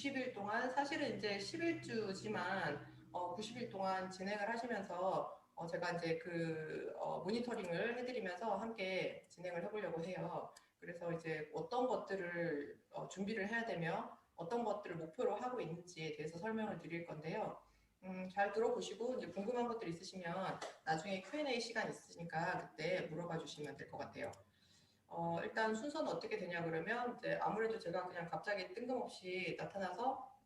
90일 동안 사실은 이제 11주지만 90일 동안 진행을 하시면서 제가 이제 모니터링을 해드리면서 함께 진행을 해보려고 해요. 그래서 이제 어떤 것들을 준비를 해야 되며 어떤 것들을 목표로 하고 있는지에 대해서 설명을 드릴 건데요. 잘 들어보시고 이제 궁금한 것들 있으시면 나중에 Q&A 시간 있으니까 그때 물어봐 주시면 될 것 같아요. 일단 순서는 어떻게 되냐 그러면 이제 아무래도 제가 그냥 갑자기 뜬금없이 나타나서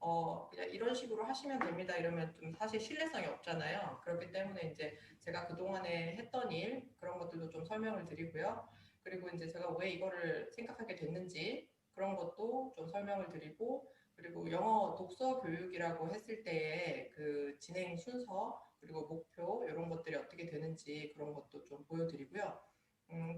그냥 이런 식으로 하시면 됩니다 이러면 좀 사실 신뢰성이 없잖아요. 그렇기 때문에 이제 제가 그동안에 했던 일 그런 것들도 좀 설명을 드리고요. 그리고 이제 제가 왜 이거를 생각하게 됐는지 그런 것도 좀 설명을 드리고, 그리고 영어 독서 교육이라고 했을 때의 그 진행 순서 그리고 목표 이런 것들이 어떻게 되는지 그런 것도 좀 보여드리고요.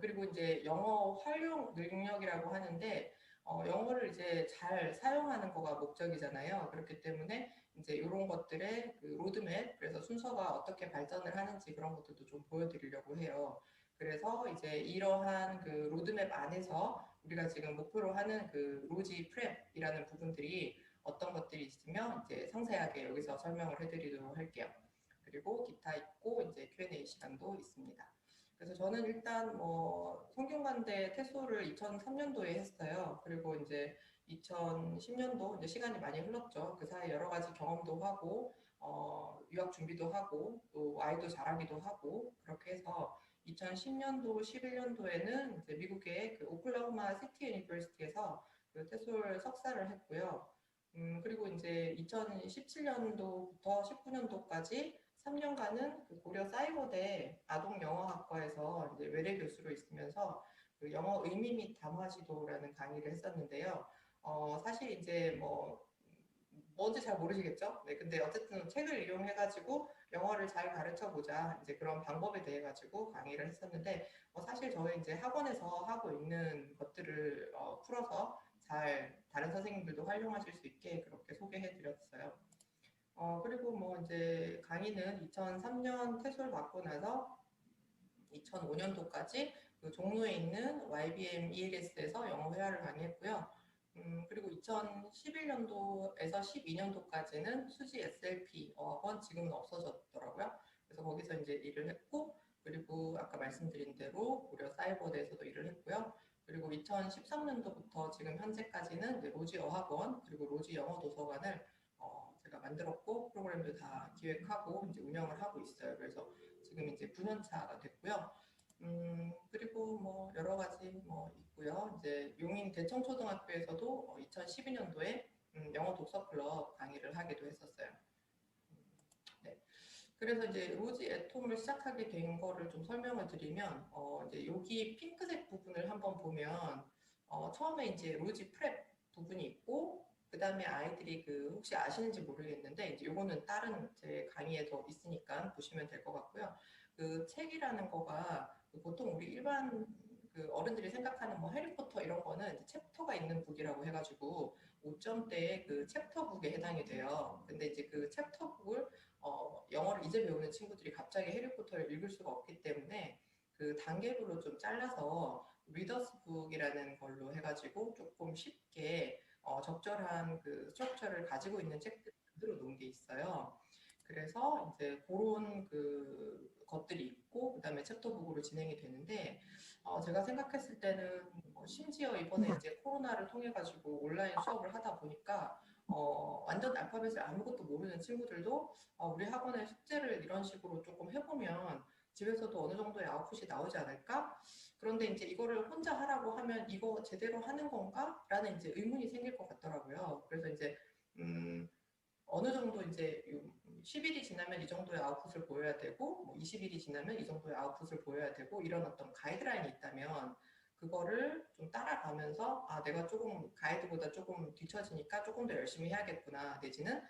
그리고 이제 영어 활용 능력이라고 하는데, 영어를 이제 잘 사용하는 거가 목적이잖아요. 그렇기 때문에 이제 이런 것들의 그 로드맵, 그래서 순서가 어떻게 발전을 하는지 그런 것들도 좀 보여드리려고 해요. 그래서 이제 이러한 그 로드맵 안에서 우리가 지금 목표로 하는 그 로지 프랩이라는 부분들이 어떤 것들이 있으면 이제 상세하게 여기서 설명을 해드리도록 할게요. 그리고 기타 있고 이제 Q&A 시간도 있습니다. 그래서 저는 일단 뭐 성균관대 태소를 2003년도에 했어요. 그리고 이제 2010년도 이제 시간이 많이 흘렀죠. 그 사이 여러 가지 경험도 하고 유학 준비도 하고 또 아이도 자라기도 하고 그렇게 해서 2010년도, 11년도에는 이제 미국의 그 오클라호마 시티 유니버시티에서 그 태솔 석사를 했고요. 그리고 이제 2017년도부터 19년도까지 3년간은 그 고려 사이버대 아동영어학과에서 이제 외래 교수로 있으면서 그 영어 의미 및 담화 지도라는 강의를 했었는데요. 사실 이제 뭐 뭔지 잘 모르시겠죠? 네, 근데 어쨌든 책을 이용해가지고 영어를 잘 가르쳐 보자 이제 그런 방법에 대해 가지고 강의를 했었는데, 사실 저희 이제 학원에서 하고 있는 것들을 풀어서 잘 다른 선생님들도 활용하실 수 있게 그렇게 소개해 드렸어요. 그리고 뭐 이제 강의는 2003년 퇴소를 받고 나서 2005년도까지 그 종로에 있는 YBM ELS에서 영어 회화를 강의했고요. 그리고 2011년도에서 12년도까지는 수지 SLP 어학원, 지금은 없어졌더라고요. 그래서 거기서 이제 일을 했고, 그리고 아까 말씀드린 대로 고려 사이버대에서도 일을 했고요. 그리고 2013년도부터 지금 현재까지는 로지 어학원 그리고 로지 영어 도서관을 제가 만들었고 프로그램도 다 기획하고 이제 운영을 하고 있어요. 그래서 지금 이제 9년 차가 됐고요. 그리고 뭐 여러 가지 뭐 있고요. 이제 용인 대청초등학교에서도 2012년도에 영어 독서 클럽 강의를 하기도 했었어요. 네. 그래서 이제 로지 애톰을 시작하게 된 거를 좀 설명을 드리면, 이제 여기 핑크색 부분을 한번 보면, 처음에 이제 로지 프랩 부분이 있고, 그 다음에 아이들이 그 혹시 아시는지 모르겠는데, 이제 요거는 다른 제 강의에 더 있으니까 보시면 될 것 같고요. 그 책이라는 거가 그 보통 우리 일반 그 어른들이 생각하는 뭐 해리포터 이런 거는 이제 챕터가 있는 북이라고 해가지고 5점대의 그 챕터북에 해당이 돼요. 근데 이제 그 챕터북을 영어를 이제 배우는 친구들이 갑자기 해리포터를 읽을 수가 없기 때문에 그 단계별로 좀 잘라서 리더스북이라는 걸로 해가지고 조금 쉽게 적절한 그 스트럭처를 가지고 있는 책들을 만들어 놓은 게 있어요. 그래서 이제 그런 그 것들이 있고 그다음에 챕터북으로 진행이 되는데, 제가 생각했을 때는 심지어 이번에 이제 코로나를 통해 가지고 온라인 수업을 하다 보니까 완전 알파벳을 아무것도 모르는 친구들도 우리 학원의 숙제를 이런 식으로 조금 해보면 집에서도 어느 정도의 아웃풋이 나오지 않을까? 그런데 이제 이거를 혼자 하라고 하면 이거 제대로 하는 건가? 라는 이제 의문이 생길 것 같더라고요. 그래서 이제 음, 어느 정도 이제 10일이 지나면 이 정도의 아웃풋을 보여야 되고, 뭐 20일이 지나면 이 정도의 아웃풋을 보여야 되고, 이런 어떤 가이드라인이 있다면 그거를 좀 따라가면서 내가 조금 가이드보다 조금 뒤처지니까 조금 더 열심히 해야겠구나, 내지는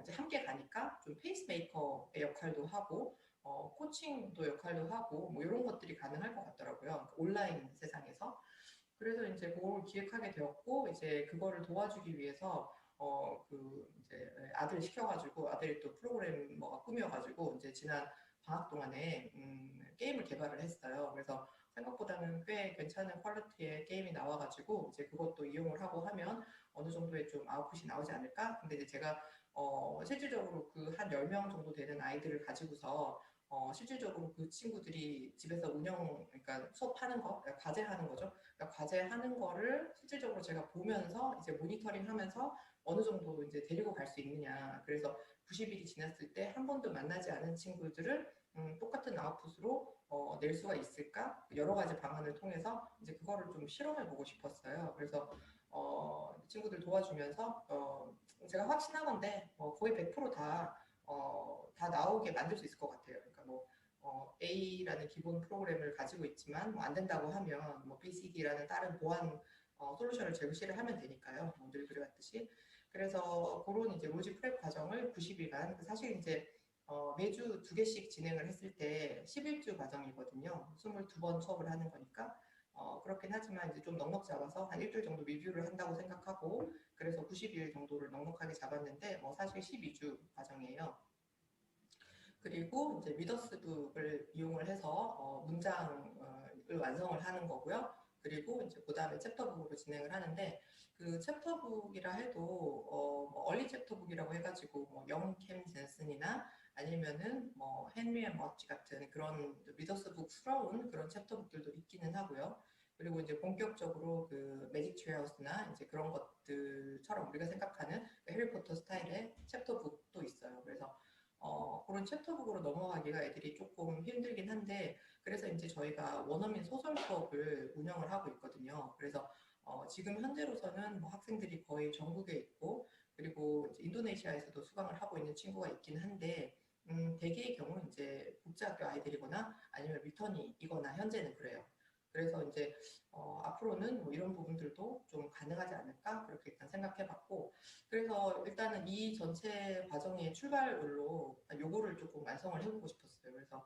이제 함께 가니까 좀 페이스메이커의 역할도 하고 코칭도 역할도 하고 뭐 이런 것들이 가능할 것 같더라고요. 그러니까 온라인 세상에서. 그래서 이제 그걸 기획하게 되었고, 이제 그거를 도와주기 위해서 그 이제 아들 시켜가지고 아들이 또 프로그래머가 꿈이어가지고 이제 지난 방학 동안에 게임을 개발을 했어요. 그래서 생각보다는 꽤 괜찮은 퀄리티의 게임이 나와가지고 이제 그것도 이용을 하고 하면 어느 정도의 좀 아웃풋이 나오지 않을까? 근데 이제 제가 실질적으로 그 한 10명 정도 되는 아이들을 가지고서 실질적으로 그 친구들이 집에서 그러니까 수업하는 거, 그러니까 과제하는 거죠. 그러니까 과제하는 거를 실질적으로 제가 보면서 이제 모니터링 하면서 어느 정도 이제 데리고 갈 수 있느냐. 그래서 90일이 지났을 때 한 번도 만나지 않은 친구들을 똑같은 아웃풋으로 낼 수가 있을까? 여러 가지 방안을 통해서 이제 그거를 좀 실험해 보고 싶었어요. 그래서 친구들 도와주면서 제가 확신하건데 거의 100%다 다 나오게 만들 수 있을 것 같아요. 그러니까 뭐 A라는 기본 프로그램을 가지고 있지만 뭐안 된다고 하면 뭐 BCD라는 다른 보안 솔루션을 제시를 하면 되니까요. 늘 그래왔듯이. 그래서 그런 이제 로지 프랩 과정을 90일간 사실 이제 매주 2개씩 진행을 했을 때 11주 과정이거든요. 22번 수업을 하는 거니까 그렇긴 하지만 이제 좀 넉넉 잡아서 한 일주일 정도 리뷰를 한다고 생각하고 그래서 90일 정도를 넉넉하게 잡았는데 사실 12주 과정이에요. 그리고 이제 리더스북을 이용을 해서 문장을 완성을 하는 거고요. 그리고 이제 그다음에 챕터북으로 진행을 하는데 그 챕터북이라 해도 뭐 얼리 챕터북이라고 해가지고 영캠 젠슨이나 아니면은 뭐 헨리 앤 머치 같은 그런 리더스북스러운 그런 챕터북들도 있기는 하고요. 그리고 이제 본격적으로 그 매직 트레이어스나 이제 그런 것들처럼 우리가 생각하는 해리포터 스타일의 챕터북도 있어요. 그래서 그런 챕터북으로 넘어가기가 애들이 조금 힘들긴 한데 그래서 이제 저희가 원어민 소설 수업을 운영을 하고 있거든요. 그래서 지금 현재로서는 뭐 학생들이 거의 전국에 있고 그리고 이제 인도네시아에서도 수강을 하고 있는 친구가 있긴 한데 대개의 경우 이제 국제학교 아이들이거나 아니면 리턴이거나 현재는 그래요. 그래서 이제 앞으로는 뭐 이런 부분들도 좀 가능하지 않을까 그렇게 일단 생각해봤고 그래서 일단은 이 전체 과정의 출발로 요거를 조금 완성을 해보고 싶었어요. 그래서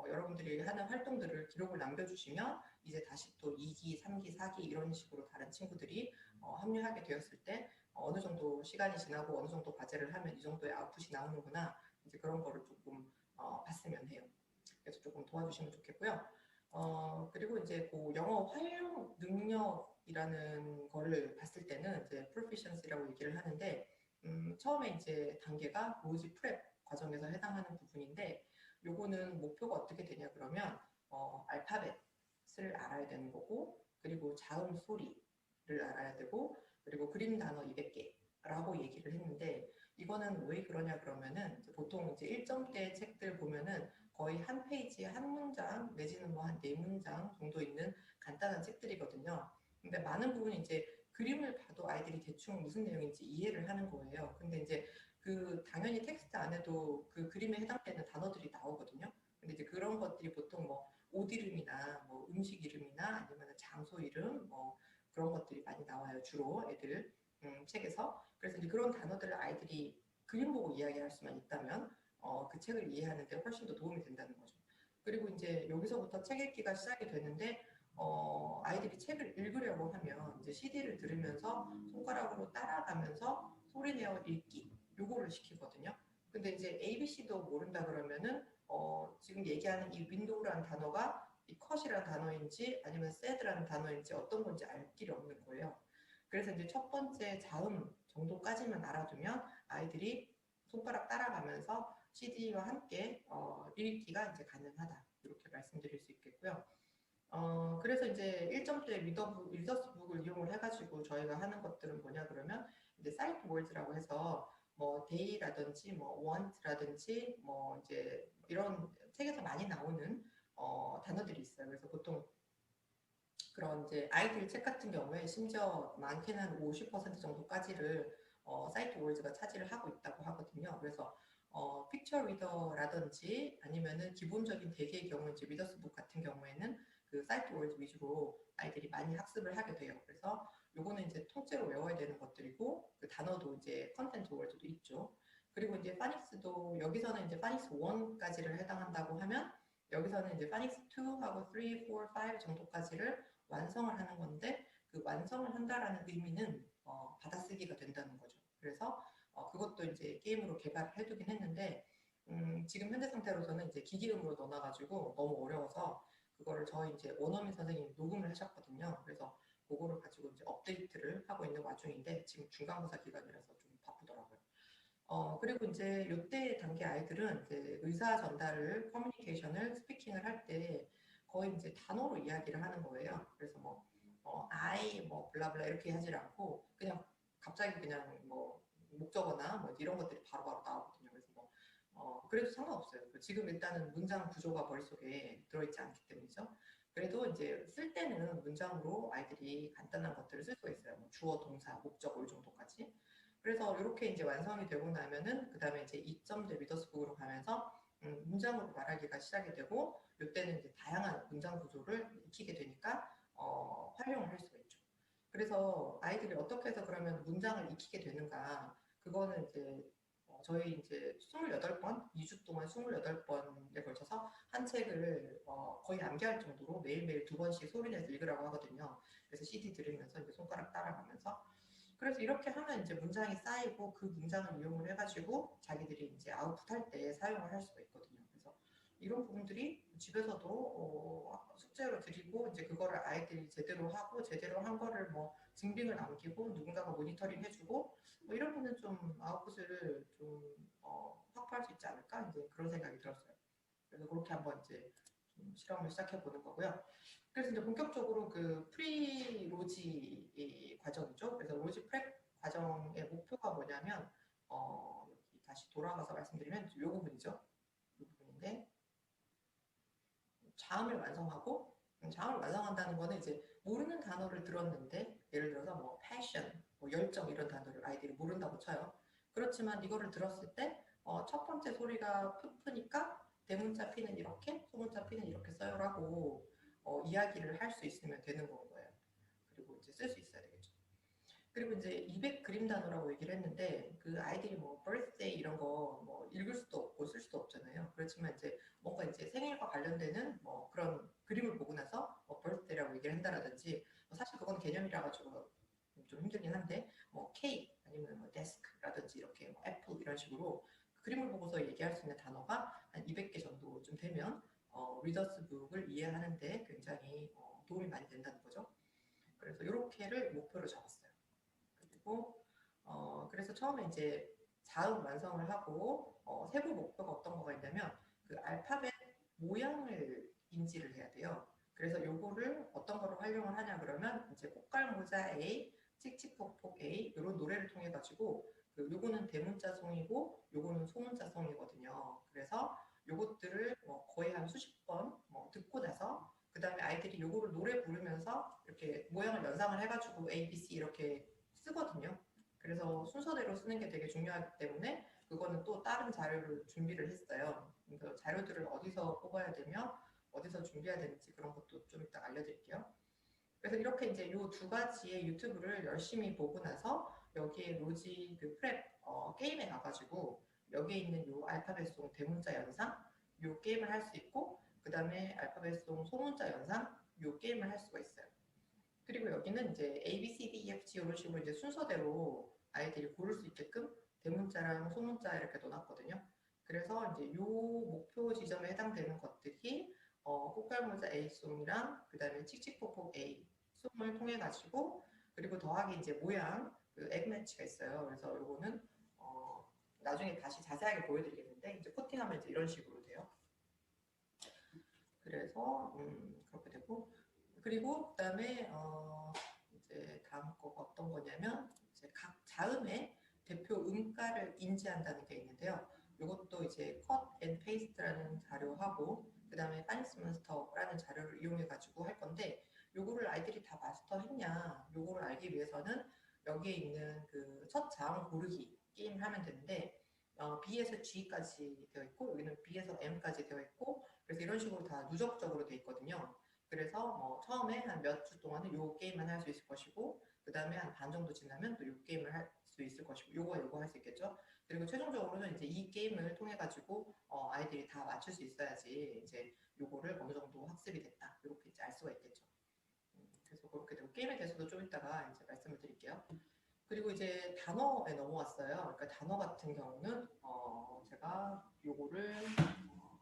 여러분들이 하는 활동들을 기록을 남겨주시면 이제 다시 또 2기, 3기, 4기 이런 식으로 다른 친구들이 합류하게 되었을 때 어느 정도 시간이 지나고 어느 정도 과제를 하면 이 정도의 아웃풋이 나오는구나 이제 그런 거를 조금 봤으면 해요. 그래서 조금 도와주시면 좋겠고요. 그리고 이제 그 영어 활용 능력이라는 거를 봤을 때는 이제 proficiency라고 얘기를 하는데 처음에 이제 단계가 로지 프랩 과정에서 해당하는 부분인데 요거는 목표가 어떻게 되냐 그러면 알파벳을 알아야 되는 거고 그리고 자음 소리를 알아야 되고 그리고 그림 단어 200개라고 얘기를 했는데 이거는 왜 그러냐 그러면은 이제 보통 이제 1점대 책들 보면은 거의 한 페이지에 한 문장 내지는 뭐 한 4문장 정도 있는 간단한 책들이거든요. 근데 많은 부분이 이제 그림을 봐도 아이들이 대충 무슨 내용인지 이해를 하는 거예요. 근데 이제 그 당연히 텍스트 안에도 그 그림에 해당되는 단어들이 나오거든요. 근데 이제 그런 것들이 보통 뭐 옷 이름이나 뭐 음식 이름이나 아니면 장소 이름 뭐 그런 것들이 많이 나와요. 주로 애들 책에서. 그래서 이제 그런 단어들을 아이들이 그림 보고 이야기할 수만 있다면 그 책을 이해하는 데 훨씬 더 도움이 된다는 거죠. 그리고 이제 여기서부터 책 읽기가 시작이 되는데 아이들이 책을 읽으려고 하면 이제 CD를 들으면서 손가락으로 따라가면서 소리내어 읽기 요거를 시키거든요. 근데 이제 ABC도 모른다 그러면은 지금 얘기하는 이 윈도우라는 단어가 이 컷이라는 단어인지 아니면 셋이라는 단어인지 어떤 건지 알 길이 없는 거예요. 그래서 이제 첫 번째 자음 정도까지만 알아두면 아이들이 손가락 따라가면서 CD와 함께 읽기가 이제 가능하다. 이렇게 말씀드릴 수 있겠고요. 그래서 이제 1점대 리더스북을 이용을 해가지고 저희가 하는 것들은 뭐냐 그러면 이제 사이트 월드라고 해서 뭐 day라든지 뭐 want라든지 뭐 이제 이런 책에서 많이 나오는 단어들이 있어요. 그래서 보통 그런 이제 아이들 책 같은 경우에 심지어 많게는 한 50% 정도까지를 사이트 월드가 차지를 하고 있다고 하거든요. 그래서 픽처 리더라든지 아니면은 기본적인 대개의 경우 이제 리더스북 같은 경우에는 그 사이트 월드 위주로 아이들이 많이 학습을 하게 돼요. 그래서 요거는 이제 통째로 외워야 되는 것들이고 그 단어도 이제 컨텐트 월드도 있죠. 그리고 이제 파닉스도 여기서는 이제 파닉스 1까지를 해당한다고 하면 여기서는 이제 파닉스 2하고 3, 4, 5 정도까지를 완성을 하는 건데 그 완성을 한다라는 의미는 받아쓰기가 된다는 거죠. 그래서 그것도 이제 게임으로 개발을 해두긴 했는데 지금 현재 상태로서는 이제 기기음으로 넣어놔가지고 너무 어려워서 그거를 저희 이제 원어민 선생님이 녹음을 하셨거든요. 그래서 그거를 가지고 이제 업데이트를 하고 있는 와중인데 지금 중간고사 기간이라서 좀 바쁘더라고요. 그리고 이제 요때 단계 아이들은 이제 의사 전달을, 커뮤니케이션을, 스피킹을 할 때 거의 이제 단어로 이야기를 하는 거예요. 그래서 뭐, I, 뭐, 블라블라 이렇게 하질 않고 그냥 갑자기 그냥 뭐, 목적어나 뭐 이런 것들이 바로바로 나오거든요. 그래서 뭐, 그래도 상관없어요. 지금 일단은 문장 구조가 머릿속에 들어있지 않기 때문이죠. 그래도 이제 쓸 때는 문장으로 아이들이 간단한 것들을 쓸 수가 있어요. 뭐 주어, 동사, 목적어 이 정도까지. 그래서 이렇게 이제 완성이 되고 나면은 그 다음에 이제 2점대 리더스북으로 가면서 문장으로 말하기가 시작이 되고 이때는 이제 다양한 문장 구조를 익히게 되니까 활용을 할 수가 있죠. 그래서 아이들이 어떻게 해서 그러면 문장을 익히게 되는가 그거는 이제 저희 이제 28번, 2주 동안 28번에 걸쳐서 한 책을 거의 암기할 정도로 매일매일 2번씩 소리내서 읽으라고 하거든요. 그래서 CD 들으면서 이제 손가락 따라가면서 그래서 이렇게 하면 이제 문장이 쌓이고 그 문장을 이용을 해가지고 자기들이 이제 아웃풋할 때 사용을 할 수가 있거든요. 그래서 이런 부분들이 집에서도 숙제로 드리고 이제 그거를 아이들이 제대로 하고 제대로 한 거를 뭐 증빙을 남기고 누군가가 모니터링 해주고 뭐 이러면은 좀 아웃풋을 좀 확보할 수 있지 않을까 이제 그런 생각이 들었어요. 그래서 그렇게 한번 이제 좀 실험을 시작해 보는 거고요. 그래서 이제 본격적으로 그 프리 로지 과정이죠. 그래서 로지 프랩 과정의 목표가 뭐냐면 여기 다시 돌아가서 말씀드리면 이 부분이죠. 이 부분인데 자음을 완성하고 자음을 완성한다는 거는 이제 모르는 단어를 들었는데 예를 들어서 뭐 passion, 뭐 열정 이런 단어를 아이들이 모른다고 쳐요. 그렇지만 이거를 들었을 때 첫 번째 소리가 푸니까 대문자 P는 이렇게, 소문자 P는 이렇게 써요라고 이야기를 할 수 있으면 되는 거예요. 그리고 이제 쓸 수 있어야 되겠죠. 그리고 이제 200 그림 단어라고 얘기를 했는데 그 아이들이 뭐 birthday 이런 거 뭐 읽을 수도 없고 쓸 수도 없잖아요. 그렇지만 이제 뭔가 이제 생일과 관련되는 뭐 그런 그림을 보고 나서 뭐 birthday라고 얘기를 한다라든지 사실 그건 개념이라 가지고 좀 힘들긴 한데 뭐 케이크 아니면 뭐 desk라든지 이렇게 뭐 애플 이런 식으로 그림을 보고서 얘기할 수 있는 단어가 한 200개 정도쯤 되면 리더스 북을 이해하는데 굉장히 도움이 많이 된다는 거죠. 그래서 이렇게를 목표로 잡았어요. 그리고 그래서 처음에 이제 자음 완성을 하고 세부 목표가 어떤 거가 있냐면 그 알파벳 모양을 인지를 해야 돼요. 그래서 요거를 어떤 거로 활용을 하냐 그러면 이제 꽃갈모자 A, 칙칙폭폭 A 이런 노래를 통해 가지고 그 요거는 대문자성이고 요거는 소문자성이거든요. 그래서 요것들을 거의 한 수십 번 듣고 나서 그 다음에 아이들이 요거를 노래 부르면서 이렇게 모양을 연상을 해가지고 A, B, C 이렇게 쓰거든요. 그래서 순서대로 쓰는 게 되게 중요하기 때문에 그거는 또 다른 자료를 준비를 했어요. 그래서 자료들을 어디서 뽑아야 되며 어디서 준비해야 되는지 그런 것도 좀 이따 알려드릴게요. 그래서 이렇게 이제 요 두 가지의 유튜브를 열심히 보고 나서 여기에 로지 그 프랩 게임에 가가지고 여기에 있는 요 알파벳송 대문자 연상 요 게임을 할 수 있고 그 다음에 알파벳송 소문자 연상 요 게임을 할 수가 있어요. 그리고 여기는 이제 A, B, C, D, E, F, G 이런 식으로 이제 순서대로 아이들이 고를 수 있게끔 대문자랑 소문자 이렇게 넣어놨거든요. 그래서 이제 요 목표 지점에 해당되는 것들이 꽃갈모자 A송이랑 그 다음에 칙칙폭폭 A 송을 통해 가지고 그리고 더하기 이제 모양 그 액매치가 있어요. 그래서 요거는 나중에 다시 자세하게 보여드리겠는데 이제 코팅하면 이제 이런 식으로 돼요. 그래서 그렇게 되고 그리고 그다음에 이제 다음 거가 어떤 거냐면 이제 각 자음의 대표 음가를 인지한다는 게 있는데요. 이것도 이제 컷 앤 페이스트라는 자료하고 그다음에 파닉스 몬스터라는 자료를 이용해 가지고 할 건데 요거를 아이들이 다 마스터했냐 요거를 알기 위해서는 여기에 있는 그 첫 자음 고르기 게임을 하면 되는데 B에서 G까지 되어 있고 여기는 B에서 M까지 되어 있고 그래서 이런 식으로 다 누적적으로 되어 있거든요. 그래서 처음에 한 몇 주 동안은 요 게임만 할 수 있을 것이고 그 다음에 한 반 정도 지나면 또 요 게임을 할 수 있을 것이고 요거 할 수 있겠죠. 그리고 최종적으로는 이제 이 게임을 통해 가지고 아이들이 다 맞출 수 있어야지 이제 요거를 어느 정도 학습이 됐다 이렇게 이제 알 수가 있겠죠. 그래서 그렇게 되고 게임에 대해서도 좀 이따가 이제 말씀을 드릴게요. 그리고 이제 단어에 넘어왔어요. 그러니까 단어 같은 경우는 제가 요거를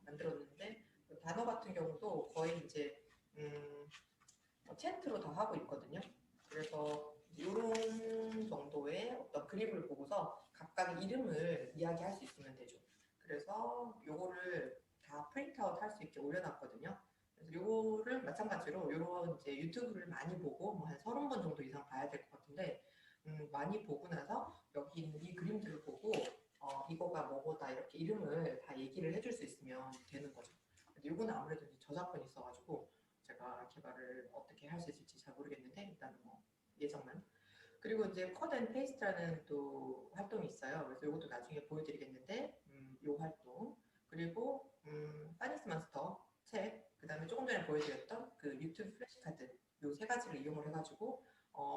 만들었는데 그 단어 같은 경우도 거의 이제 챈트로 다 하고 있거든요. 그래서 이런 정도의 어떤 그림을 보고서 각각 이름을 이야기할 수 있으면 되죠. 그래서 요거를 다 프린트아웃 할 수 있게 올려놨거든요. 그래서 요거를 마찬가지로 요런 이제 유튜브를 많이 보고 뭐 한 30번 정도 이상 봐야 될 것 같은데 많이 보고 나서 여기 있는 이 그림들을 보고 이거가 뭐보다 이렇게 이름을 다 얘기를 해줄 수 있으면 되는 거죠. 요거는 아무래도 이제 저작권이 있어가지고 제가 개발을 어떻게 할 수 있을지 잘 모르겠는데 일단은 뭐 예정만. 그리고 이제 컷 앤 페이스트라는 또 활동이 있어요. 그래서 이것도 나중에 보여드리겠는데 요 활동 그리고 파니스 몬스터 책 그다음에 조금 전에 보여드렸던 그 유튜브 플래시카드 요 세 가지를 이용을 해가지고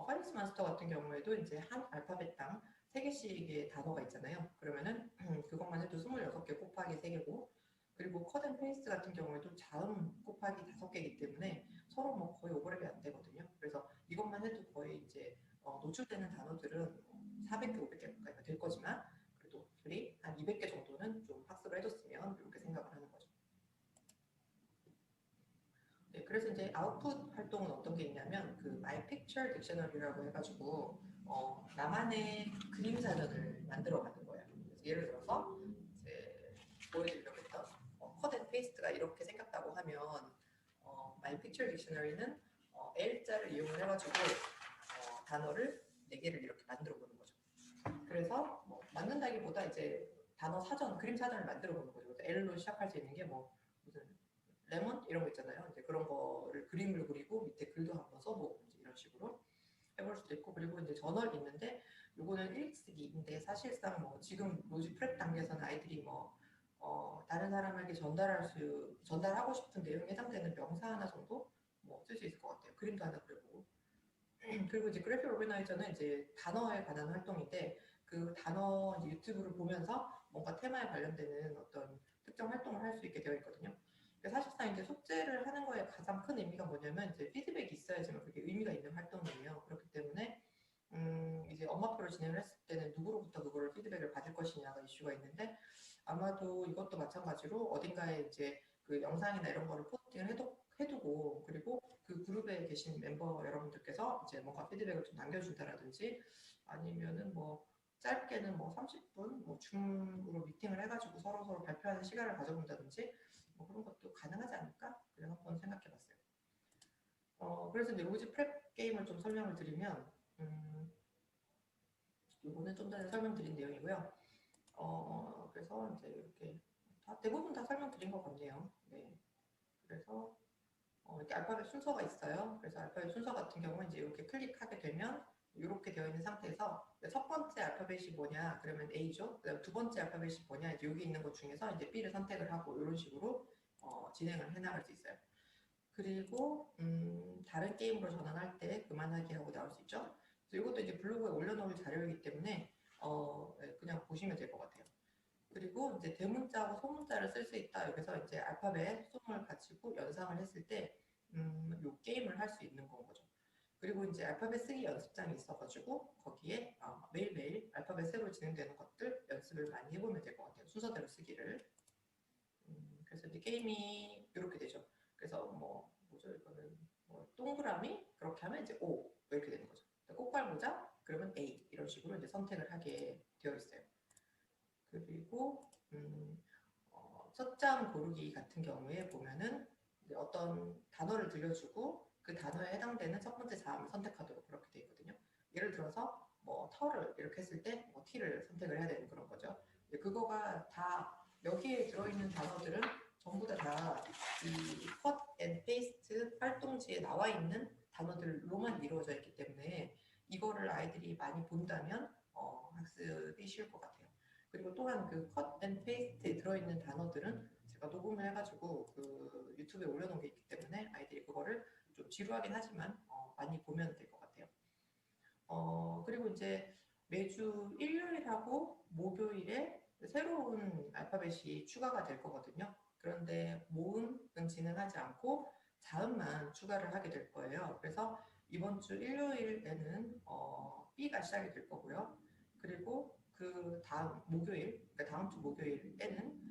파니스 몬스터 같은 경우에도 이제 한 알파벳당 3개씩의 단어가 있잖아요. 그러면은 그것만 해도 26개 곱하기 3개고 그리고 컷 앤 페이스트 같은 경우에도 자음 곱하기 5개이기 때문에 서로 뭐 거의 오버랩이 안 되거든요. 그래서 이것만 해도 거의 이제 노출되는 단어들은 400개, 500개 가까이가 될 거지만 그래도 둘이 한 200개 정도는 좀 학습을 해줬으면 이렇게 생각을 하는 거죠. 네, 그래서 이제 아웃풋 활동은 어떤 게 있냐면 그 My Picture Dictionary라고 해가지고 나만의 그림 사전을 만들어가는 거예요. 그래서 예를 들어서 이제 보여드리려고 했던 컷앤 페이스트가 이렇게 생겼다고 하면 My Picture Dictionary는 L자를 이용을 해가지고 단어를 4개를 이렇게 만들어 보는 거죠. 그래서 뭐 만든다기보다 이제 단어 사전, 그림 사전을 만들어 보는 거죠. 그래서 L로 시작할 수 있는 게 뭐 무슨 레몬 이런 거 있잖아요. 이제 그런 거를 그림을 그리고 밑에 글도 한번 써보고 이제 이런 식으로 해볼 수도 있고 그리고 이제 저널 있는데 요거는 읽쓰기인데 사실상 뭐 지금 로지 프랩 단계에서는 아이들이 뭐 다른 사람에게 전달하고 싶은 내용에 해당되는 명사 하나 정도 뭐 쓸 수 있을 것 같아요. 그림도 하나 그려보고 그리고 이제 그래픽 오르가나이저는 이제 단어에 관한 활동인데 그 단어 이제 유튜브를 보면서 뭔가 테마에 관련되는 어떤 특정 활동을 할 수 있게 되어 있거든요. 사실상 이제 숙제를 하는 거에 가장 큰 의미가 뭐냐면 이제 피드백이 있어야지만 그게 의미가 있는 활동이에요. 그렇기 때문에 이제 엄마표를 진행을 했을 때는 누구로부터 그거를 피드백을 받을 것이냐가 이슈가 있는데 아마도 이것도 마찬가지로 어딘가에 이제 그 영상이나 이런 거를 포스팅을 해두고 그리고 그 그룹에 계신 멤버 여러분들께서 이제 뭔가 피드백을 좀 남겨준다라든지 아니면은 뭐 짧게는 뭐 30분 뭐 줌으로 미팅을 해가지고 서로 발표하는 시간을 가져본다든지 뭐 그런 것도 가능하지 않을까? 그냥 한번 생각해봤어요. 그래서 이제 로지 프랩 게임을 좀 설명을 드리면 이거는 좀 전에 설명드린 내용이고요. 그래서 이제 이렇게 대부분 다 설명드린 것 같네요. 네. 그래서 이렇게 알파벳 순서가 있어요. 그래서 알파벳 순서 같은 경우는 이제 이렇게 클릭하게 되면 이렇게 되어 있는 상태에서 첫 번째 알파벳이 뭐냐 그러면 A죠. 그다음 두 번째 알파벳이 뭐냐 이제 여기 있는 것 중에서 이제 B를 선택을 하고 이런 식으로 진행을 해나갈 수 있어요. 그리고 다른 게임으로 전환할 때 그만하기 하고 나올 수 있죠. 그래서 이것도 이제 블로그에 올려놓을 자료이기 때문에 네, 그냥 보시면 될 것 같아요. 그리고 이제 대문자하고 소문자를 쓸 수 있다. 여기서 이제 알파벳 수동을 가지고 연상을 했을 때, 요 게임을 할 수 있는 건 거죠. 그리고 이제 알파벳 쓰기 연습장이 있어가지고 거기에 매일매일 알파벳 새로 진행되는 것들 연습을 많이 해보면 될 것 같아요. 순서대로 쓰기를. 그래서 이제 게임이 이렇게 되죠. 그래서 뭐죠 이거는 뭐 동그라미 그렇게 하면 이제 O 이렇게 되는 거죠. 꽃갈모자 그러면 A 이런 식으로 이제 선택을 하게 되어 있어요. 그리고 첫장 고르기 같은 경우에 보면은 어떤 단어를 들려주고 그 단어에 해당되는 첫 번째 자음을 선택하도록 그렇게 되어 있거든요. 예를 들어서 뭐 털을 이렇게 했을 때뭐 T를 선택을 해야 되는 그런 거죠. 그거가 다 여기에 들어있는 단어들은 전부 다이 컷 앤 페이스트 활동지에 나와 있는 단어들로만 이루어져 있기 때문에 이거를 아이들이 많이 본다면 학습이 쉬울 것 같아요. 그리고 또한 그 컷 앤 페이스트에 들어있는 단어들은 제가 녹음을 해가지고 그 유튜브에 올려놓은 게 있기 때문에 아이들이 그거를 좀 지루하긴 하지만 많이 보면 될 것 같아요. 그리고 이제 매주 일요일하고 목요일에 새로운 알파벳이 추가가 될 거거든요. 그런데 모음은 진행하지 않고 자음만 추가를 하게 될 거예요. 그래서 이번 주 일요일에는 B가 시작이 될 거고요. 그리고 그 다음 목요일, 그러니까 다음 주 목요일에는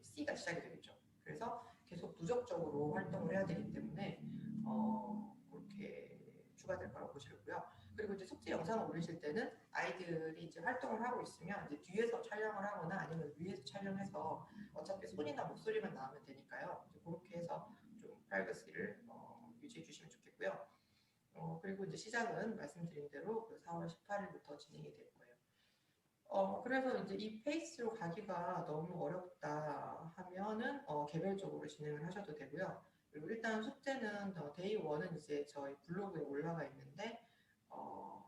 C가 시작이 되겠죠. 그래서 계속 누적적으로 활동을 해야 되기 때문에 영상을 올리실 때는 아이들이 이제 활동을 하고 있으면 이제 뒤에서 촬영을 하거나 아니면 위에서 촬영해서 어차피 손이나 목소리만 나오면 되니까요. 그렇게 해서 좀 프라이버시를 유지해 주시면 좋겠고요. 그리고 이제 시작은 말씀드린 대로 그 4월 18일부터 진행이 될 거예요. 그래서 이제 이 페이스로 가기가 너무 어렵다 하면은 개별적으로 진행을 하셔도 되고요. 그리고 일단 숙제는 데이 1은 이제 저희 블로그에 올라가 있는데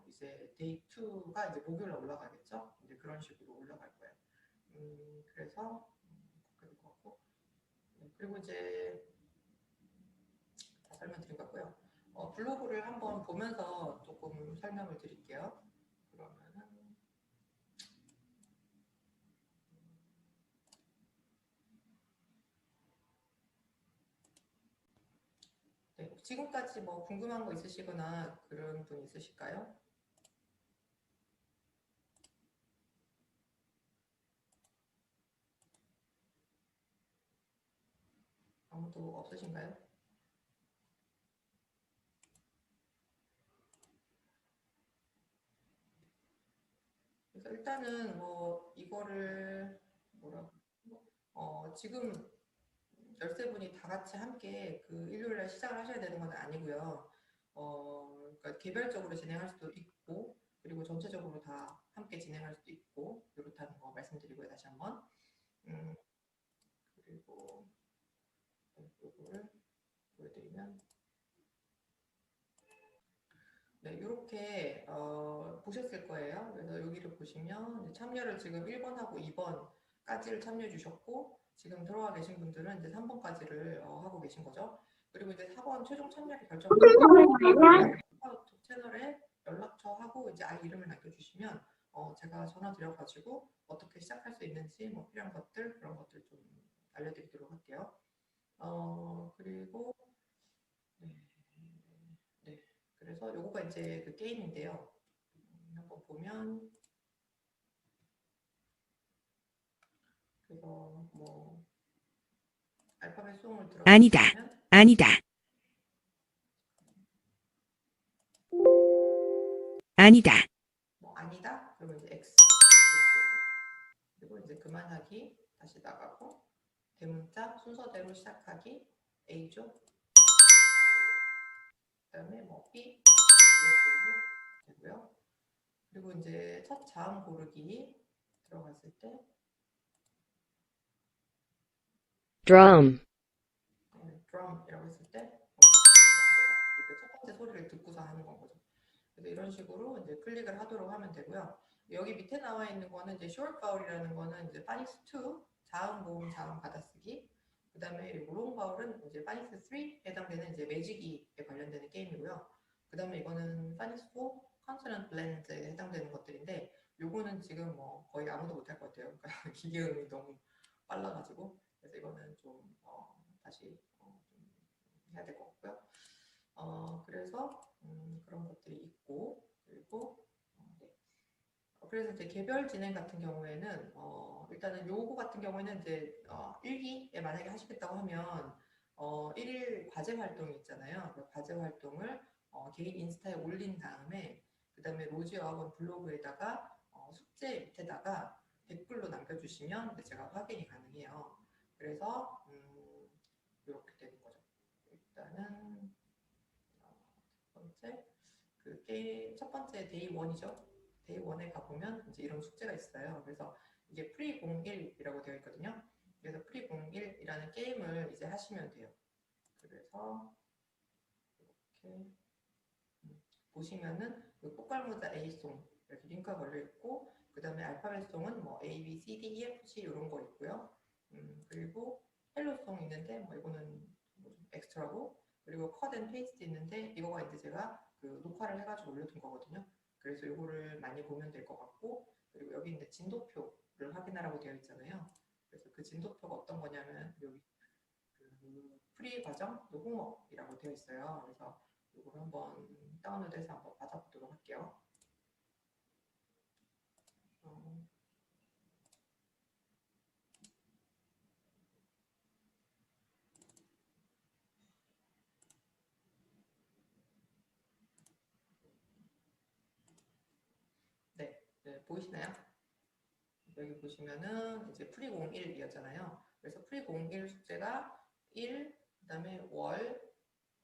이제 데이 2가 이제 목요일에 올라가겠죠. 이제 그런 식으로 올라갈 거예요. 그래서 그렇게 될 것 같고 그리고 이제 다 설명드린 것 같고요. 블로그를 한번 보면서 조금 설명을 드릴게요. 그러면은 네, 지금까지 뭐 궁금한 거 있으시거나 그런 분 있으실까요? 아무도 없으신가요? 그래서 일단은 뭐 이거를 뭐라고 지금 13분이 다 같이 함께 그 일요일 날 시작을 하셔야 되는 건 아니고요. 그러니까 개별적으로 진행할 수도 있고 그리고 전체적으로 다 함께 진행할 수도 있고 이렇다는 거 말씀드리고요. 다시 한번 그리고 이거를 보여드리면 네, 이렇게 보셨을 거예요. 그래서 여기를 보시면 참여를 지금 1번하고 2번까지를 참여해 주셨고 지금 들어와 계신 분들은 이제 3번까지를 하고 계신 거죠. 그리고 이제 4번 최종 참여를 결정하고 카카오톡 채널에 연락처하고 이제 아이 이름을 남겨주시면 제가 전화 드려가지고 어떻게 시작할 수 있는지 뭐 필요한 것들 그런 것들 좀 알려드리도록 할게요. 그리고 네, 네. 그래서 요거가 이제 그 게임인데요. 한번 보면 그래서 뭐 알파벳 송을 아니다. 들어가시면 아니다. 아니다. 뭐 아니다 그러면 이제 X 그리고 이제 그만하기 다시 나가고 대문자 순서대로 시작하기 A죠. 그다음에 뭐 B 이런 식으로 되고요. 그리고 이제 첫 자음 고르기 들어갔을 때 drum, drum이라고 했을 때 이렇게 첫 번째 소리를 듣고서 하는 건 거죠. 그래서 이런 식으로 이제 클릭을 하도록 하면 되고요. 여기 밑에 나와 있는 거는 이제 short vowel이라는 거는 이제 파닉스 2 자음 모음 자음 받아쓰기. 그다음에 롱 바울은 이제 파닉스 3에 해당되는 이제 매지기에 관련되는 게임이고요. 그다음에 이거는 파닉스 4 consonant blend에 해당되는 것들인데 요거는 지금 뭐 거의 아무도 못할 것 같아요. 그러니까 기계음이 너무 빨라가지고 그래서 이거는 좀 다시 좀 해야 될 것 같고요. 그래서 그런 것들이 있고 그리고 네. 그래서 이제 개별 진행 같은 경우에는 일단은 요거 같은 경우에는 이제 일기에 만약에 하시겠다고 하면 일일 과제 활동이 있잖아요. 그 과제 활동을 개인 인스타에 올린 다음에 그다음에 로지어학원 블로그에다가 숙제 밑에다가 댓글로 남겨주시면 제가 확인이 가능해요. 그래서 이렇게 되는 거죠. 일단은 첫 번째 그 게임 첫 번째 데이 1이죠. 데이 1에 가보면 이제 이런 숙제가 있어요. 그래서 이게 프리 01이라고 되어 있거든요. 그래서 프리 01이라는 게임을 이제 하시면 돼요. 그래서 이렇게 보시면은 그 꽃갈모자 A송 이렇게 링크가 걸려 있고 그 다음에 알파벳송은 뭐 A, B, C, D, E, F, G 이런 거 있고요. 그리고 헬로송 있는데 뭐 이거는 뭐좀 엑스트라고 그리고 컷 앤 페이스트 있는데 이거가 이제 제가 그 녹화를 해가지고 올려둔 거거든요. 그래서 이거를 많이 보면 될 것 같고 그리고 여기 이제 진도표를 확인하라고 되어 있잖아요. 그래서 그 진도표가 어떤 거냐면 여기 그 프리 과정 노공업이라고 되어 있어요. 그래서 이걸 한번 다운로드해서 한번 받아보도록 할게요. 어, 네, 보이시나요? 여기 보시면은 이제 프리 01이었잖아요. 그래서 프리 01 숙제가 1, 그다음에 월,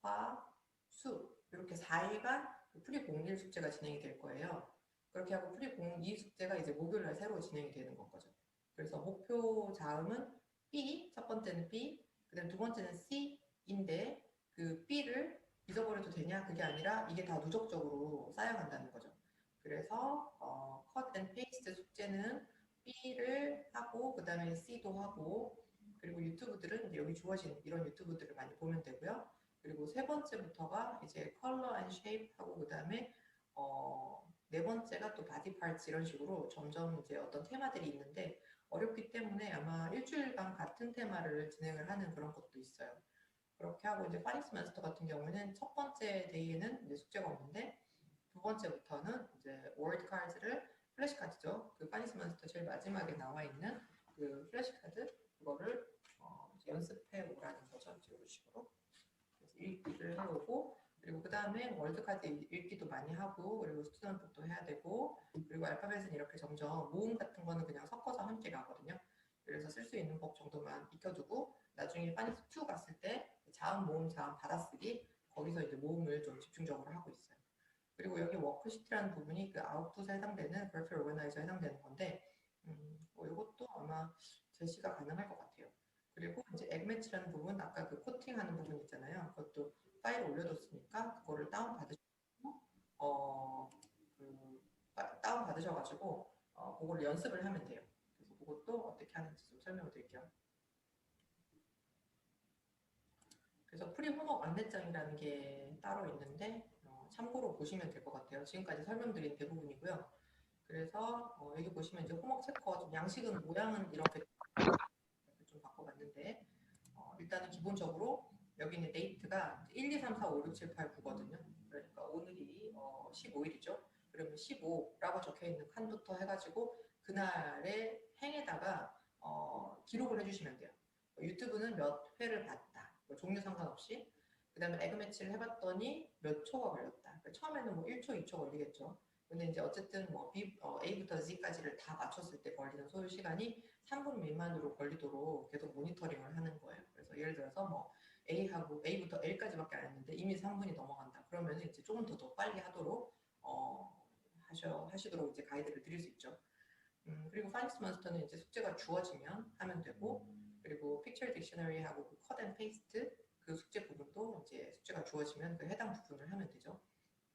화, 수 이렇게 4일간 프리 01 숙제가 진행이 될 거예요. 그렇게 하고 프리 02 숙제가 이제 목요일날 새로 진행이 되는 건 거죠. 그래서 목표 자음은 B, 첫 번째는 B, 그다음 두 번째는 C인데 그 B를 잊어버려도 되냐? 그게 아니라 이게 다 누적적으로 쌓여간다는 거죠. 그래서 컷 앤 페이스트 숙제는 B를 하고 그다음에 C도 하고 그리고 유튜브들은 이제 여기 주어진 이런 유튜브들을 많이 보면 되고요. 그리고 세 번째부터가 이제 컬러 앤 쉐입 하고 그다음에 네 번째가 또 바디 파츠 이런 식으로 점점 이제 어떤 테마들이 있는데 어렵기 때문에 아마 일주일간 같은 테마를 진행을 하는 그런 것도 있어요. 그렇게 하고 이제 파닉스 마스터 같은 경우에는 첫 번째 데이에는 이제 숙제가 없는데 두 번째부터는 이제 월드 카드를 플래시 카드죠. 그 파닉스 마스터 제일 마지막에 나와 있는 그 플래시 카드 그거를 연습해 오라는 거죠. 이런 식으로. 그래서 읽기를 해오고 그리고 그 다음에 월드카드 읽기도 많이 하고 그리고 스튜던트북도 해야 되고 그리고 알파벳은 이렇게 점점 모음 같은 거는 그냥 섞어서 함께 가거든요. 그래서 쓸 수 있는 법 정도만 익혀두고 나중에 파닉스 2 갔을 때 자음 모음 자음 받아쓰기 거기서 이제 모음을 좀 집중적으로 하고 있어요. 그리고 여기 워크시트라는 부분이 그 아웃풋에 해당되는 그래프 오거나이저에 해당되는 건데 이것도 아마 제시가 가능할 것 같아요. 그리고 이제 액매치라는 부분 아까 그 코팅하는 부분 있잖아요. 그것도 파일 올려뒀으니까 그거를 다운 받으시고 다운 받으셔가지고 그걸 연습을 하면 돼요. 그래서 그것도 어떻게 하는지 좀 설명을 드릴게요. 그래서 프리 홈워크 안내장이라는 게 따로 있는데 참고로 보시면 될 것 같아요. 지금까지 설명드린 대부분이고요. 그래서 여기 보시면 이제 홈워크 체커 좀 양식은 모양은 이렇게 좀 바꿔봤는데 일단은 기본적으로 여기는 데이트가 1, 2, 3, 4, 5, 6, 7, 8, 9거든요. 그러니까 오늘이 15일이죠. 그러면 15라고 적혀있는 칸부터 해가지고 그날의 행에다가 기록을 해주시면 돼요. 유튜브는 몇 회를 봤다. 뭐 종류 상관없이. 그 다음에 에그 매치를 해봤더니 몇 초가 걸렸다. 그러니까 처음에는 뭐 1초, 2초 걸리겠죠. 근데 이제 어쨌든 뭐 A부터 Z까지를 다 맞췄을 때 걸리는 소요 시간이 3분 미만으로 걸리도록 계속 모니터링을 하는 거예요. 그래서 예를 들어서 뭐 A부터 L까지밖에 안 했는데 이미 3분이 넘어간다. 그러면 이제 조금 더 빨리 하도록 하시도록 이제 가이드를 드릴 수 있죠. 그리고 파닉스 몬스터는 이제 숙제가 주어지면 하면 되고 그리고 픽처 딕셔너리하고 그 컷 앤 페이스트 그 숙제 부분도 이제 숙제가 주어지면 그 해당 부분을 하면 되죠.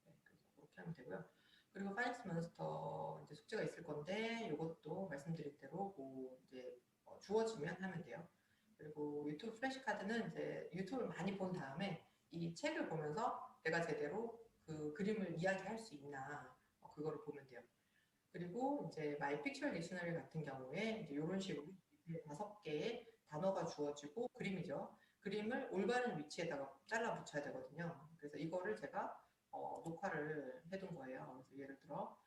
네, 그래서 그렇게 하면 되고요. 그리고 파닉스 몬스터 이제 숙제가 있을 건데 이것도 말씀드린 대로 뭐 이제 주어지면 하면 돼요. 그리고 유튜브 플래시 카드는 이제 유튜브를 많이 본 다음에 이 책을 보면서 내가 제대로 그 그림을 이야기할 수 있나 그거를 보면 돼요. 그리고 이제 마이 픽처 딕셔너리 같은 경우에 이제 이런 식으로 5개의 단어가 주어지고 그림이죠. 그림을 올바른 위치에다가 잘라 붙여야 되거든요. 그래서 이거를 제가 녹화를 해둔 거예요. 그래서 예를 들어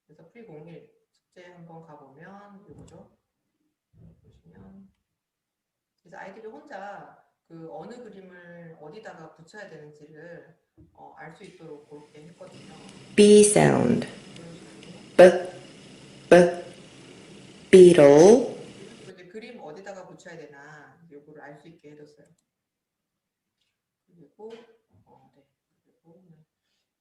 그래서 프리01 숙제 한번 가보면 이거죠. 보시면 그래서 아이들이 혼자 그 어느 그림을 어디다가 붙여야 되는지를 알 수 있도록 그렇게 했거든요. B sound. 이런 식으로. B, beetle. 그리고 이제 그림 어디다가 붙여야 되나 요거를 알 수 있게 해뒀어요. 그리고 네.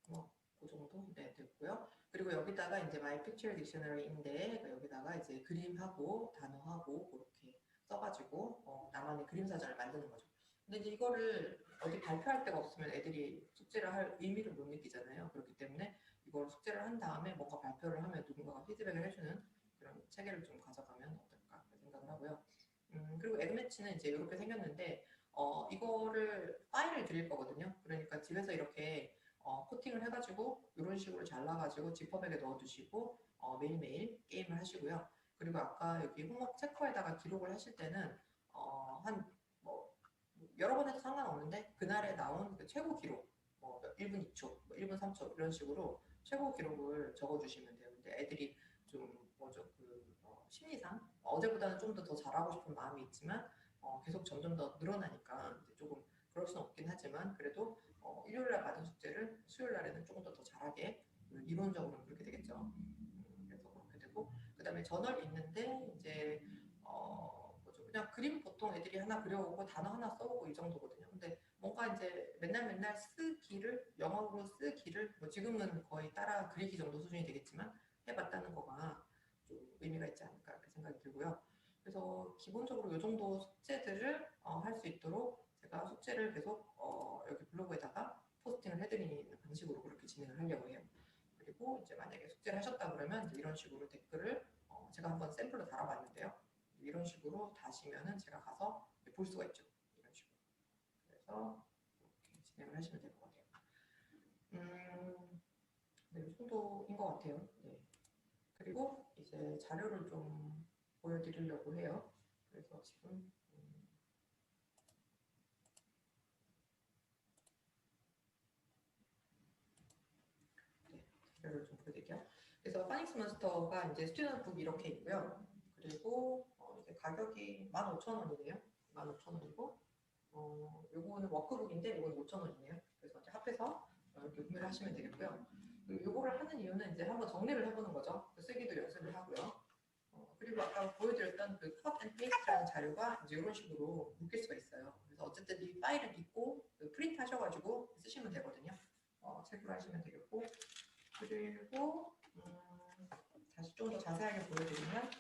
그리고 그 정도 네 됐고요. 그리고 여기다가 이제 My Picture Dictionary인데 여기다가 이제 그림하고 단어하고 그렇게 써가지고 나만의 그림 사전을 만드는 거죠. 근데 이제 이거를 어디 발표할 데가 없으면 애들이 숙제를 할 의미를 못 느끼잖아요. 그렇기 때문에 이걸 숙제를 한 다음에 뭔가 발표를 하면 누군가가 피드백을 해주는 그런 체계를 좀 가져가면 어떨까 생각을 하고요. 그리고 에그매치는 이제 이렇게 생겼는데 이거를 파일을 드릴 거거든요. 그러니까 집에서 이렇게 코팅을 해가지고 이런 식으로 잘라가지고 지퍼백에 넣어두시고 매일매일 게임을 하시고요. 그리고 아까 여기 홈워크 체커에다가 기록을 하실 때는 한 뭐 여러 번 해도 상관없는데 그날에 나온 그 최고 기록 뭐 1분 2초, 뭐 1분 3초 이런 식으로 최고 기록을 적어주시면 돼요. 근데 애들이 좀 뭐죠 심리상 어제보다는 좀 더 잘하고 싶은 마음이 있지만 계속 점점 더 늘어나니까 이제 조금 그럴 수는 없긴 하지만 그래도 일요일날 받은 숙제를 수요일날에는 조금 더 잘하게 이론적으로 그렇게 되겠죠. 그래서 그렇게 되고 그다음에 저널 있는데 이제 뭐죠? 그냥 그림 보통 애들이 하나 그려오고 단어 하나 써보고 이 정도거든요. 근데 뭔가 이제 맨날 쓰기를 영어로 쓰기를 뭐 지금은 거의 따라 그리기 정도 수준이 되겠지만 해봤다는 거가 좀 의미가 있지 않을까 이렇게 생각이 들고요. 그래서 기본적으로 이 정도 숙제들을 할 수 있도록 제가 숙제를 계속 여기 블로그에다가 포스팅을 해드리는 방식으로 그렇게 진행을 하려고 해요. 그리고 이제 만약에 숙제를 하셨다 그러면 이제 이런 식으로 댓글을 제가 한번 샘플로 달아봤는데요. 이런 식으로 다시면은 제가 가서 볼 수가 있죠. 이런 식으로. 그래서 이렇게 진행을 하시면 될 것 같아요. 네, 이 정도인 것 같아요. 네. 그리고 이제 자료를 좀 보여드리려고 해요. 그래서 지금 네, 자료를 좀 보여드릴게요. 그래서 파닉스 몬스터가 이제 스튜던트북 이렇게 있고요. 그리고 이제 가격이 15,000원이네요. 15,000원이고 요거는 워크북인데 요거는 5,000원이네요. 그래서 이제 합해서 이렇게 구매를 하시면 되겠고요. 그리고 요거를 하는 이유는 이제 한번 정리를 해보는 거죠. 쓰기도 연습을 하고요. 그리고 아까 보여드렸던 그 컷 앤 페이스트라는 자료가 이제 이런 식으로 묶일 수가 있어요. 그래서 어쨌든 이 파일을 믿고 그 프린트 하셔가지고 쓰시면 되거든요. 체크를 하시면 되겠고 그리고 다시 좀 더 자세하게 보여드리면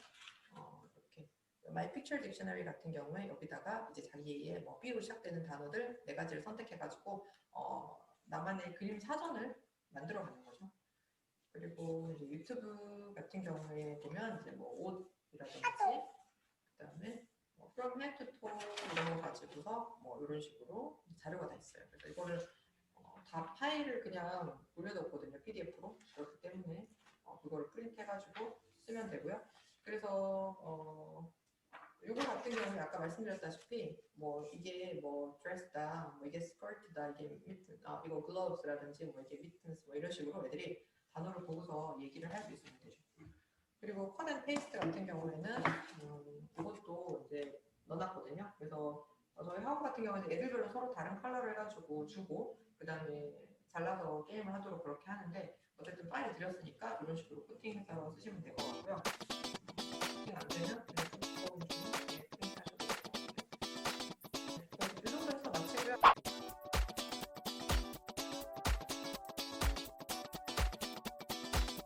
이렇게 My Picture Dictionary 같은 경우에 여기다가 이제 자기의 뭐 B로 시작되는 단어들 4가지를 선택해가지고 나만의 그림 사전을 만들어가는 거죠. 그리고 이제 유튜브 같은 경우에 보면 이제 뭐 옷이라든지 그다음에 뭐 from head to toe 이런 거 가지고서 뭐 이런 식으로 자료가 다 있어요. 그래서 이거를 다 파일을 그냥 올려놓거든요. PDF로. 그렇기 때문에 그거를 프린트해가지고 쓰면 되고요. 그래서 이거 같은 경우는 아까 말씀드렸다시피 뭐 이게 뭐 드레스다, 뭐 이게 스커트다, 이게 미튼, 이거 글러브스라든지 뭐 이게 미튼스 뭐 이런 식으로 애들이 단어를 보고서 얘기를 할 수 있으면 되죠. 그리고 컷 앤 페이스트 같은 경우에는 이것도 이제 넣어놨거든요. 그래서 저희 학원 같은 경우는 애들별로 서로 다른 컬러를 해가지고 주고 그 다음에 잘라서 게임을 하도록 그렇게 하는데 어쨌든 파일을 드렸으니까 이런 식으로 코팅해서 쓰시면 될 것 같고요.